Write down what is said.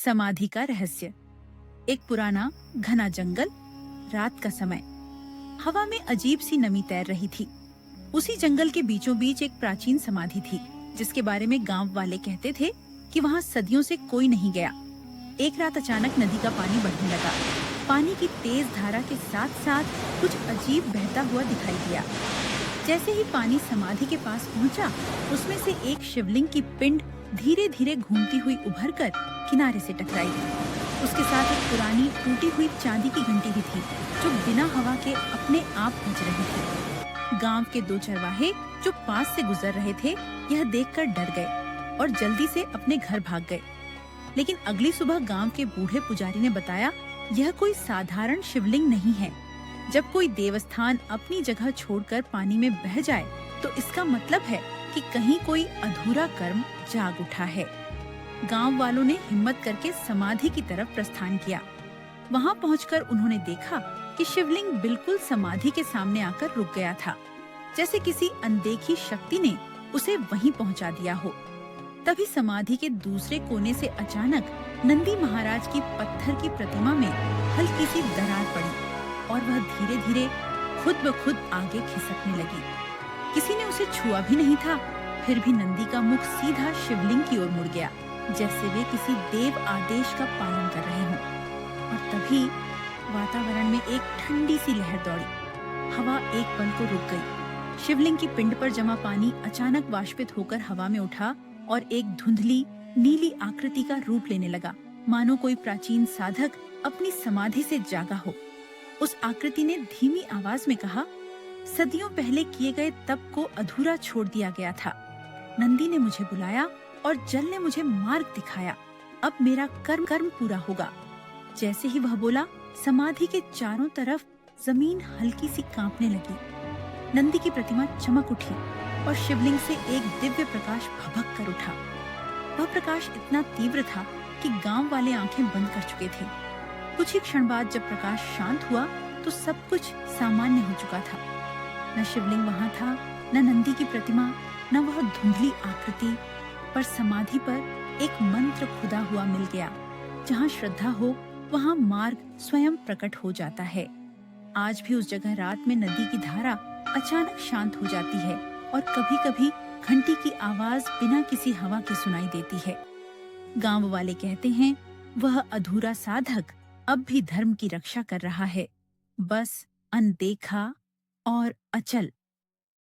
समाधि का रहस्य। एक पुराना घना जंगल, रात का समय। हवा में अजीब सी नमी तैर रही थी। उसी जंगल के बीचों बीच एक प्राचीन समाधि थी, जिसके बारे में गांव वाले कहते थे कि वहां सदियों से कोई नहीं गया। एक रात अचानक नदी का पानी बढ़ने लगा। पानी की तेज धारा के साथ साथ कुछ अजीब बहता हुआ दिखाई दिया। जैसे ही पानी समाधि के पास पहुंचा, उसमें से एक शिवलिंग की पिंड धीरे धीरे घूमती हुई उभरकर किनारे से टकराई। उसके साथ एक पुरानी टूटी हुई चांदी की घंटी भी थी, जो बिना हवा के अपने आप बज रही थी। गांव के दो चरवाहे जो पास से गुजर रहे थे, यह देखकर डर गए और जल्दी से अपने घर भाग गए। लेकिन अगली सुबह गांव के बूढ़े पुजारी ने बताया, यह कोई साधारण शिवलिंग नहीं है। जब कोई देवस्थान अपनी जगह छोड़कर पानी में बह जाए, तो इसका मतलब है कि कहीं कोई अधूरा कर्म जाग उठा है। गांव वालों ने हिम्मत करके समाधि की तरफ प्रस्थान किया। वहां पहुंचकर उन्होंने देखा कि शिवलिंग बिल्कुल समाधि के सामने आकर रुक गया था, जैसे किसी अनदेखी शक्ति ने उसे वहीं पहुंचा दिया हो। तभी समाधि के दूसरे कोने से अचानक नंदी महाराज की पत्थर की प्रतिमा में हल्की सी दरार पड़ी और वह धीरे धीरे खुद ब खुद आगे खिसकने लगी। किसी ने उसे छुआ भी नहीं था, फिर भी नंदी का मुख सीधा शिवलिंग की ओर मुड़ गया, जैसे वे किसी देव आदेश का पालन कर रहे हों। और तभी वातावरण में एक ठंडी सी लहर दौड़ी। हवा एक पल को रुक गई। शिवलिंग की पिंड पर जमा पानी अचानक वाष्पित होकर हवा में उठा और एक धुंधली नीली आकृति का रूप लेने लगा, मानो कोई प्राचीन साधक अपनी समाधि से जागा हो। उस आकृति ने धीमी आवाज में कहा, सदियों पहले किए गए तप को अधूरा छोड़ दिया गया था। नंदी ने मुझे बुलाया और जल ने मुझे मार्ग दिखाया। अब मेरा कर्म पूरा होगा। जैसे ही वह बोला, समाधि के चारों तरफ जमीन हल्की सी कांपने लगी। नंदी की प्रतिमा चमक उठी और शिवलिंग से एक दिव्य प्रकाश भभक कर उठा। वह प्रकाश इतना तीव्र था कि गांव वाले आंखें बंद कर चुके थे। कुछ ही क्षण बाद जब प्रकाश शांत हुआ, तो सब कुछ सामान्य हो चुका था। न शिवलिंग वहां था, न नंदी की प्रतिमा, न वह धुंधली आकृति, पर समाधि पर एक मंत्र खुदा हुआ मिल गया। जहाँ श्रद्धा हो, वहाँ मार्ग स्वयं प्रकट हो जाता है। आज भी उस जगह रात में नदी की धारा अचानक शांत हो जाती है और कभी-कभी घंटी की आवाज बिना किसी हवा के सुनाई देती है। गांव वाले कहते हैं, वह अधूरा साधक अब भी धर्म की रक्षा कर रहा है, बस अनदेखा और अचल।